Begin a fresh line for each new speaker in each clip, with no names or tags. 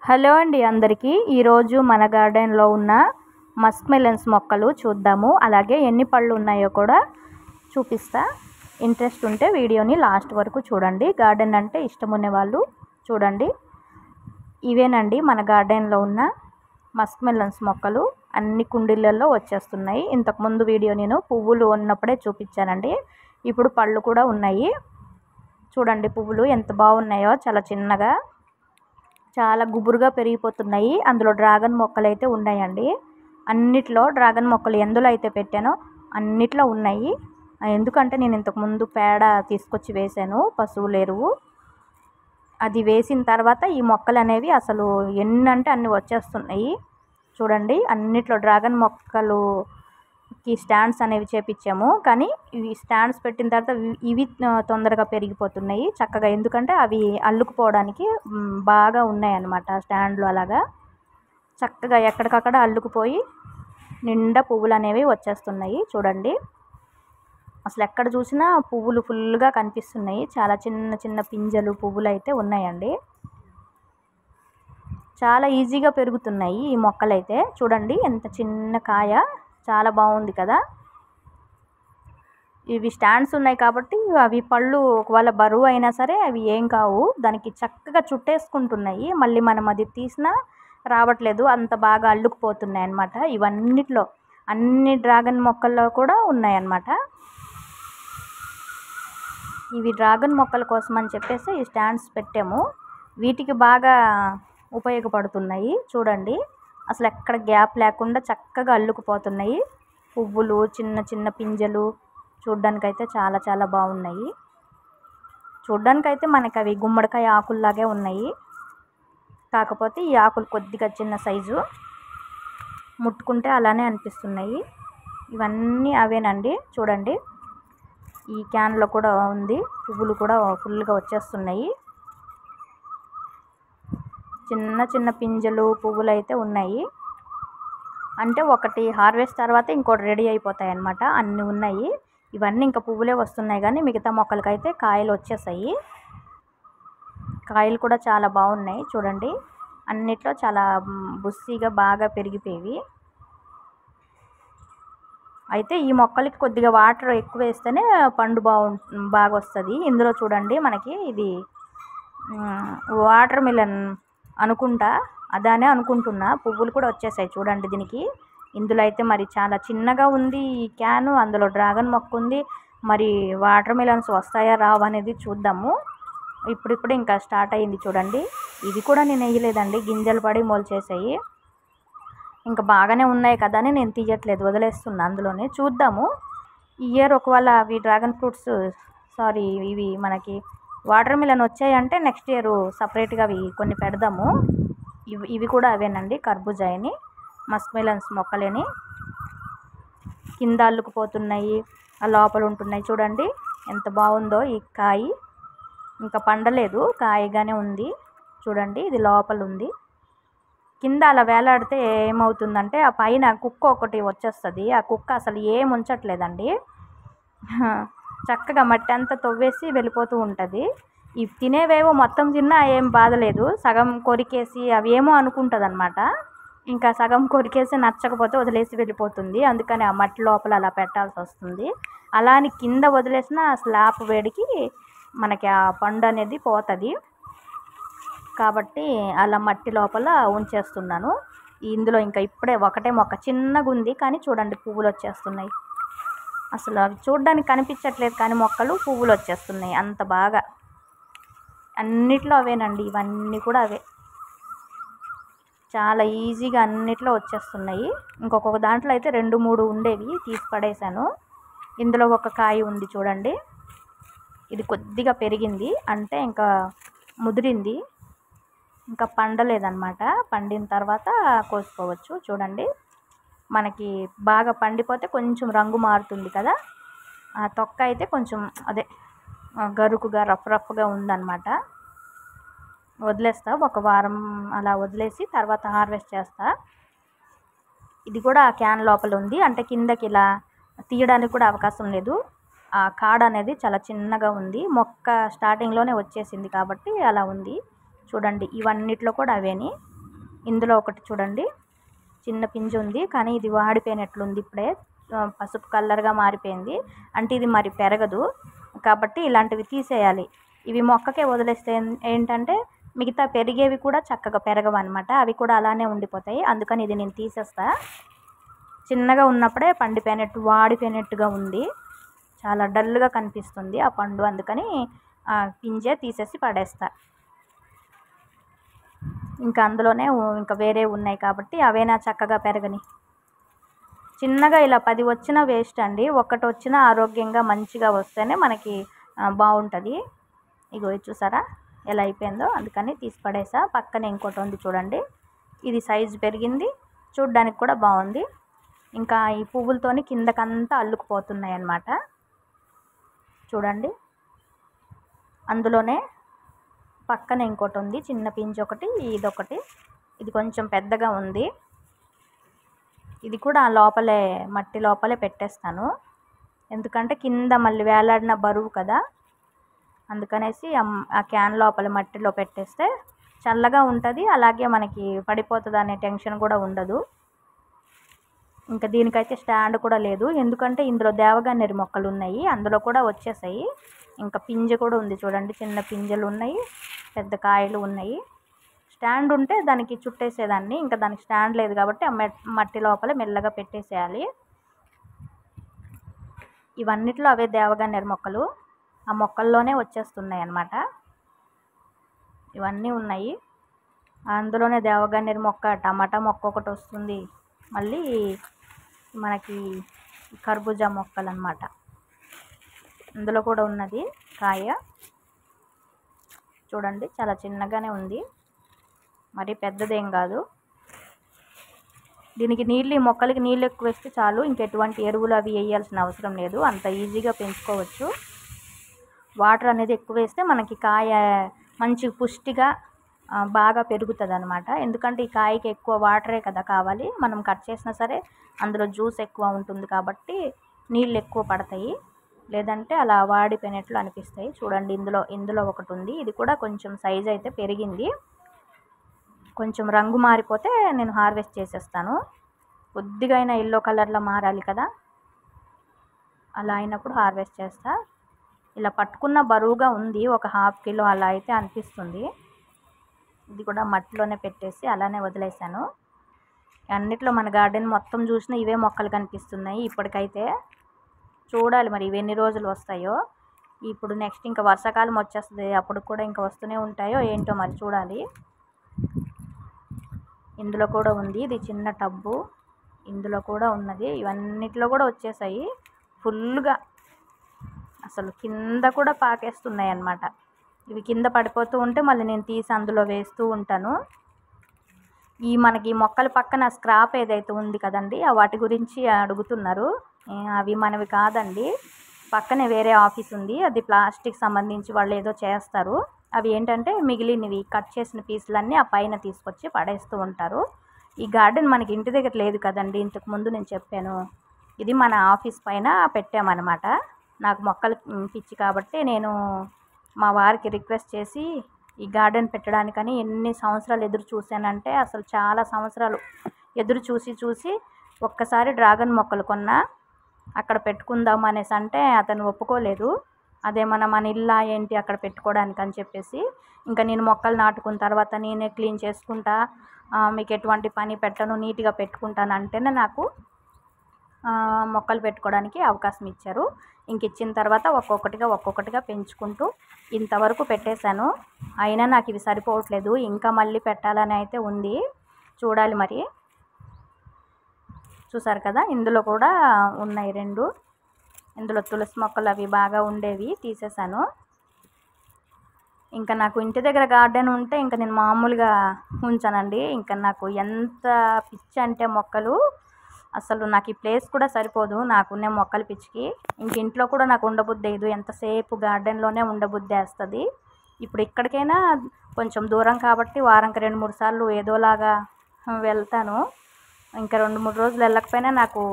Hello అండి అందరికీ ఈరోజు మన గార్డెన్లో ఉన్న మస్క్ మెలన్స్ మొక్కలు చూద్దాము. అలాగే ఎన్ని పళ్ళు ఉన్నాయో కూడా చూపిస్తా. ఇంట్రెస్ట్ ఉంటే వీడియోని లాస్ట్ వరకు చూడండి. గార్డెన్ అంటే ఇష్టం ఉన్న వాళ్ళు చూడండి. ఇవేనండి మన గార్డెన్లో ఉన్న మస్క్ మెలన్స్ మొక్కలు. అన్ని కుండీలలో వచ్చేస్తున్నాయి. ఇంతకుముందు వీడియో నేను పువ్వులు ఉన్నప్పుడే చూపించానండి. ఇప్పుడు పళ్ళు కూడా ఉన్నాయి. చూడండి పువ్వులు ఎంత బాగున్నాయో, చాలా చిన్నగా చాలా గుబురుగా పెరిగిపోతున్నాయి. అందులో డ్రాగన్ మొక్కలు అయితే ఉన్నాయండి. అన్నిట్లో డ్రాగన్ మొక్కలు ఎందులో అయితే పెట్టానో అన్నిట్లో ఉన్నాయి. ఎందుకంటే నేను ఇంతకుముందు పేడ తీసుకొచ్చి వేసాను, పశువుల ఎరువు. అది వేసిన తర్వాత ఈ మొక్కలు అనేవి అసలు ఎన్నంటే అన్ని వచ్చేస్తున్నాయి. చూడండి అన్నిట్లో డ్రాగన్ మొక్కలుకి స్టాండ్స్ అనేవి చేపించాము. కానీ ఇవి స్టాండ్స్ పెట్టిన తర్వాత ఇవి తొందరగా పెరిగిపోతున్నాయి చక్కగా. ఎందుకంటే అవి అల్లుకుపోవడానికి బాగా ఉన్నాయి అన్నమాట స్టాండ్లు. అలాగా చక్కగా ఎక్కడికక్కడ అల్లుకుపోయి నిండా పువ్వులు అనేవి వచ్చేస్తున్నాయి. చూడండి అసలు ఎక్కడ చూసినా పువ్వులు ఫుల్గా కనిపిస్తున్నాయి. చాలా చిన్న చిన్న పింజలు పువ్వులు అయితే ఉన్నాయండి. చాలా ఈజీగా పెరుగుతున్నాయి ఈ మొక్కలైతే. చూడండి ఎంత చిన్న కాయ, చాలా బాగుంది కదా. ఇవి స్టాండ్స్ ఉన్నాయి కాబట్టి అవి పళ్ళు ఒకవేళ బరువు అయినా సరే అవి ఏం కావు. దానికి చక్కగా చుట్టేసుకుంటున్నాయి. మళ్ళీ మనం అది తీసినా రావట్లేదు, అంత బాగా అల్లుకుపోతున్నాయి అన్నమాట. ఇవన్నిట్లో అన్ని డ్రాగన్ మొక్కల్లో కూడా ఉన్నాయన్నమాట. ఇవి డ్రాగన్ మొక్కల కోసం అని చెప్పేసి ఈ స్టాండ్స్ పెట్టాము. వీటికి బాగా ఉపయోగపడుతున్నాయి. చూడండి అసలు ఎక్కడ గ్యాప్ లేకుండా చక్కగా అల్లుకుపోతున్నాయి పువ్వులు, చిన్న చిన్న పింజలు. చూడ్డానికైతే చాలా చాలా బాగున్నాయి. చూడ్డానికైతే మనకి అవి గుమ్మడికాయ ఆకుల్లాగే ఉన్నాయి. కాకపోతే ఈ ఆకులు కొద్దిగా చిన్న సైజు, ముట్టుకుంటే అలానే అనిపిస్తున్నాయి. ఇవన్నీ అవేనండి. చూడండి ఈ క్యాన్లో కూడా ఉంది, పువ్వులు కూడా ఫుల్గా వచ్చేస్తున్నాయి. చిన్న చిన్న పింజలు పువ్వులు అయితే ఉన్నాయి. అంటే ఒకటి హార్వెస్ట్ తర్వాత ఇంకోటి రెడీ అయిపోతాయి అన్నమాట. అన్నీ ఉన్నాయి. ఇవన్నీ ఇంకా పువ్వులే వస్తున్నాయి కానీ మిగతా మొక్కలకైతే కాయలు వచ్చేసాయి. కాయలు కూడా చాలా బాగున్నాయి. చూడండి అన్నిట్లో చాలా బుస్సీగా బాగా పెరిగిపోయేవి. అయితే ఈ మొక్కలకి కొద్దిగా వాటర్ ఎక్కువ వేస్తేనే పండు బాగా వస్తుంది. ఇందులో చూడండి మనకి ఇది వాటర్ మిలన్ అనుకుంటా, అదానే అనుకుంటున్నా. పువ్వులు కూడా వచ్చేసాయి చూడండి దీనికి. ఇందులో అయితే మరి చాలా చిన్నగా ఉంది ఈ క్యాను, అందులో డ్రాగన్ మొక్క ఉంది. మరి వాటర్ మిలన్స్ వస్తాయా రావా అనేది చూద్దాము. ఇప్పుడిప్పుడు ఇంకా స్టార్ట్ అయింది చూడండి. ఇది కూడా నేను వేయలేదండి, గింజలు పడి మొలిచేసాయి. ఇంకా బాగానే ఉన్నాయి కదా అని నేను తీయట్లేదు, వదిలేస్తున్నా అందులోనే. చూద్దాము ఈ ఇయర్ ఒకవేళ అవి డ్రాగన్ ఫ్రూట్స్ ఇవి మనకి వాటర్ మిలన్ వచ్చాయంటే నెక్స్ట్ ఇయర్ సపరేట్గా అవి కొన్ని పెడదాము. ఇవి కూడా అవేనండి, కర్బూజాయని మస్క్ మెలన్స్ మొక్కలేని. కింద అల్లుకుపోతున్నాయి, ఆ లోపల ఉంటున్నాయి. చూడండి ఎంత బాగుందో ఈ కాయ. ఇంకా పండలేదు, కాయగానే ఉంది. చూడండి ఇది లోపల ఉంది. కింద అలా వేలాడితే ఏమవుతుందంటే ఆ పైన కుక్క ఒకటి వచ్చేస్తుంది. ఆ కుక్క అసలు ఏం ఉంచట్లేదండి, చక్కగా మట్టి అంతా తవ్వేసి వెళ్ళిపోతూ ఉంటుంది. ఇవి తినేవేవో మొత్తం తిన్నా ఏం బాధలేదు, సగం కొరికేసి అవి ఏమో అనుకుంటుంది అనమాట. ఇంకా సగం కొరికేసి నచ్చకపోతే వదిలేసి వెళ్ళిపోతుంది. అందుకని ఆ మట్టి లోపల అలా పెట్టాల్సి వస్తుంది. అలా అని కింద వదిలేసిన స్లాబ్ వేడికి మనకి ఆ పండు అనేది పోతుంది. కాబట్టి అలా మట్టి లోపల ఉంచేస్తున్నాను. ఇందులో ఇంకా ఇప్పుడే ఒకటే మొక్క చిన్నగా ఉంది కానీ చూడండి పువ్వులు వచ్చేస్తున్నాయి. అసలు అవి చూడడానికి కనిపించట్లేదు కానీ మొక్కలు పువ్వులు వచ్చేస్తున్నాయి అంత బాగా. అన్నిట్లో అవేనండి, ఇవన్నీ కూడా అవే. చాలా ఈజీగా అన్నిట్లో వచ్చేస్తున్నాయి. ఇంకొక దాంట్లో అయితే 2-3 ఉండేవి, తీసి పడేశాను. ఇందులో ఒక కాయ ఉంది చూడండి. ఇది కొద్దిగా పెరిగింది అంటే ఇంకా ముదిరింది, ఇంకా పండలేదన్నమాట. పండిన తర్వాత కోసుకోవచ్చు. చూడండి మనకి బాగా పండిపోతే కొంచెం రంగు మారుతుంది కదా. ఆ తొక్క అయితే కొంచెం అదే గరుకుగా రఫ్గా ఉందన్నమాట. వదిలేస్తా, ఒక వారం అలా వదిలేసి తర్వాత హార్వెస్ట్ చేస్తా. ఇది కూడా ఆ క్యాన్ లోపల ఉంది, అంటే కిందకి ఇలా తీయడానికి కూడా అవకాశం లేదు. ఆ కాడ అనేది చాలా చిన్నగా ఉంది, మొక్క స్టార్టింగ్లోనే వచ్చేసింది కాబట్టి అలా ఉంది. చూడండి ఇవన్నిట్లో కూడా అవేని. ఇందులో ఒకటి చూడండి, చిన్న పింజ ఉంది, కానీ ఇది వాడిపోయినట్లుంది. ఇప్పుడే పసుపు కలర్గా మారిపోయింది. అంటే ఇది మరి పెరగదు కాబట్టి ఇలాంటివి తీసేయాలి. ఇవి మొక్కకే వదిలేస్తే ఏంటంటే మిగతా పెరిగేవి కూడా చక్కగా పెరగవన్నమాట. అవి కూడా అలానే ఉండిపోతాయి. అందుకని ఇది నేను తీసేస్తా. చిన్నగా ఉన్నప్పుడే పండిపోయినట్టు వాడిపోయినట్టుగా ఉంది, చాలా డల్గా కనిపిస్తుంది ఆ పండు. అందుకని పింజే తీసేసి పడేస్తా. ఇంకా అందులోనే ఇంకా వేరే ఉన్నాయి కాబట్టి అవేనా చక్కగా పెరగని. చిన్నగా ఇలా 10 వచ్చినా వేస్ట్ అండి, ఒక్కటి వచ్చినా ఆరోగ్యంగా మంచిగా వస్తేనే మనకి బాగుంటుంది. ఇగో ఇది చూసారా ఎలా అయిపోయిందో, అందుకని తీసి పడేసా. పక్కన ఇంకోటి ఉంది చూడండి, ఇది సైజు పెరిగింది, చూడ్డానికి కూడా బాగుంది. ఇంకా ఈ పువ్వులతోని కిందకంతా అల్లుకుపోతున్నాయి అన్నమాట. చూడండి, అందులోనే పక్కన ఇంకోటి ఉంది, చిన్న పింజ ఒకటి, ఇదొకటి. ఇది కొంచెం పెద్దగా ఉంది. ఇది కూడా లోపలే మట్టి లోపలే పెట్టేస్తాను, ఎందుకంటే కింద మళ్ళీ వేలాడిన బరువు కదా, అందుకనేసి ఆ క్యాన్ లోపల మట్టిలో పెట్టేస్తే చల్లగా ఉంటుంది. అలాగే మనకి పడిపోతుంది అనే టెన్షన్ కూడా ఉండదు. ఇంకా దీనికైతే స్టాండ్ కూడా లేదు, ఎందుకంటే ఇందులో దేవగన్నేరు మొక్కలు ఉన్నాయి, అందులో కూడా వచ్చేసాయి. ఇంకా పింజ కూడా ఉంది చూడండి, చిన్న పింజలు ఉన్నాయి, పెద్ద కాయలు ఉన్నాయి. స్టాండ్ ఉంటే దానికి చుట్టేసేదాన్ని, ఇంకా దానికి స్టాండ్ లేదు కాబట్టి ఆ మట్టి లోపల మెల్లగా పెట్టేసేయాలి. ఇవన్నిట్లో అవే దేవగన్నేరు మొక్కలు, ఆ మొక్కల్లోనే వచ్చేస్తున్నాయి అన్నమాట. ఇవన్నీ ఉన్నాయి, అందులోనే దేవగన్నేరు మొక్క, టమాటా మొక్క ఒకటి వస్తుంది, మళ్ళీ మనకి కర్బూజా మొక్కలు అన్నమాట. అందులో కూడా ఉన్నది కాయ, చూడండి చాలా చిన్నగానే ఉంది, మరి పెద్దదేం కాదు. దీనికి నీళ్ళు, ఈ మొక్కలకి నీళ్ళు ఎక్కువ వేస్తే చాలు, ఇంకెటువంటి ఎరువులు అవి వేయాల్సిన అవసరం లేదు, అంత ఈజీగా పెంచుకోవచ్చు. వాటర్ అనేది ఎక్కువ వేస్తే మనకి కాయ మంచి పుష్టిగా బాగా పెరుగుతుంది అనమాట. ఎందుకంటే ఈ కాయకి ఎక్కువ వాటరే కదా కావాలి, మనం కట్ చేసినా సరే అందులో జ్యూస్ ఎక్కువ ఉంటుంది కాబట్టి నీళ్ళు ఎక్కువ పడతాయి, లేదంటే అలా వాడిపోయినట్లు అనిపిస్తాయి. చూడండి, ఇందులో ఒకటి ఉంది, ఇది కూడా కొంచెం సైజ్ అయితే పెరిగింది. కొంచెం రంగు మారిపోతే నేను హార్వెస్ట్ చేసేస్తాను. కొద్దిగా అయినా ఎల్లో కలర్లో మారాలి కదా, అలా అయినప్పుడు హార్వెస్ట్ చేస్తా. ఇలా పట్టుకున్న బరువుగా ఉంది, ఒక 1/2 కిలో అలా అయితే అనిపిస్తుంది. ఇది కూడా మట్టిలోనే పెట్టేసి అలానే వదిలేసాను. అన్నిట్లో మన గార్డెన్ మొత్తం చూసినా ఇవే మొక్కలు కనిపిస్తున్నాయి ఇప్పటికైతే. చూడాలి మరి ఇవి ఎన్ని రోజులు వస్తాయో. ఇప్పుడు నెక్స్ట్ ఇంకా వర్షాకాలం వచ్చేస్తుంది, అప్పుడు కూడా ఇంకా వస్తూనే ఉంటాయో ఏంటో మరి చూడాలి. ఇందులో కూడా ఉంది, ఇది చిన్న టబ్బు, ఇందులో కూడా ఉన్నది. ఇవన్నిట్లో కూడా వచ్చేసాయి ఫుల్గా, అసలు కింద కూడా పాకేస్తున్నాయి అన్నమాట. ఇవి కింద పడిపోతూ ఉంటే మళ్ళీ నేను తీసి అందులో వేస్తూ ఉంటాను. మనకి మొక్కల పక్కన స్క్రాప్ ఏదైతే ఉంది కదండి, వాటి గురించి అడుగుతున్నారు. అవి మనవి కాదండి, పక్కనే వేరే ఆఫీస్ ఉంది, అది ప్లాస్టిక్ సంబంధించి వాళ్ళు ఏదో చేస్తారు. అవి ఏంటంటే మిగిలినవి కట్ చేసిన పీసులన్నీ ఆ పైన తీసుకొచ్చి పడేస్తూ ఉంటారు. ఈ గార్డెన్ మనకి ఇంటి దగ్గర లేదు కదండి, ఇంతకుముందు నేను చెప్పాను, ఇది మన ఆఫీస్ పైన పెట్టామన్నమాట. నాకు మొక్కలు పిచ్చి కాబట్టి నేను మా వారికి రిక్వెస్ట్ చేసి ఈ గార్డెన్ పెట్టడానికని ఎన్ని సంవత్సరాలు ఎదురు చూశానంటే, అసలు చాలా సంవత్సరాలు ఎదురు చూసి ఒక్కసారి డ్రాగన్ మొక్కలు కొన్నా, అక్కడ పెట్టుకుందాం అనేసి అంటే అతను ఒప్పుకోలేదు. అదేమన్నా మన ఇల్లా ఏంటి అక్కడ పెట్టుకోవడానికి అని చెప్పేసి, ఇంకా నేను మొక్కలు నాటుకున్న తర్వాత నేనే క్లీన్ చేసుకుంటా, మీకు ఎటువంటి పని పెట్టను, నీట్గా పెట్టుకుంటాను అంటేనే నాకు మొక్కలు పెట్టుకోవడానికి అవకాశం ఇచ్చారు. ఇంక ఇచ్చిన తర్వాత ఒక్కొక్కటిగా పెంచుకుంటూ ఇంతవరకు పెట్టేశాను. అయినా నాకు ఇవి సరిపోవట్లేదు, ఇంకా మళ్ళీ పెట్టాలని అయితే ఉంది, చూడాలి మరి. చూసారు కదా, ఇందులో కూడా ఉన్నాయి 2. ఇందులో తులసి మొక్కలు అవి బాగా ఉండేవి తీసేసాను. ఇంకా నాకు ఇంటి దగ్గర గార్డెన్ ఉంటే ఇంకా నేను మామూలుగా ఉంచానండి. ఇంకా నాకు ఎంత పిచ్చి అంటే మొక్కలు, అసలు నాకు ఈ ప్లేస్ కూడా సరిపోదు నాకున్న మొక్కల పిచ్చికి. ఇంక ఇంట్లో కూడా నాకు ఉండబుద్ధి లేదు, ఎంతసేపు గార్డెన్లోనే ఉండబుద్ధి వేస్తుంది. ఇప్పుడు ఇక్కడికైనా కొంచెం దూరం కాబట్టి వారానికి 2-3 సార్లు ఏదోలాగా వెళ్తాను. ఇంకా 2-3 రోజులు వెళ్ళకపోయినా నాకు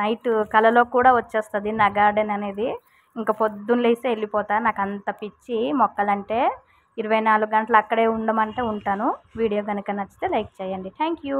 నైట్ కలలో కూడా వచ్చేస్తుంది నా గార్డెన్ అనేది. ఇంకా పొద్దున్న లేస్తే వెళ్ళిపోతా, నాకు అంత పిచ్చి మొక్కలంటే. 24 గంటలు అక్కడే ఉండమంటే ఉంటాను. వీడియో కనుక నచ్చితే లైక్ చేయండి. Thank you.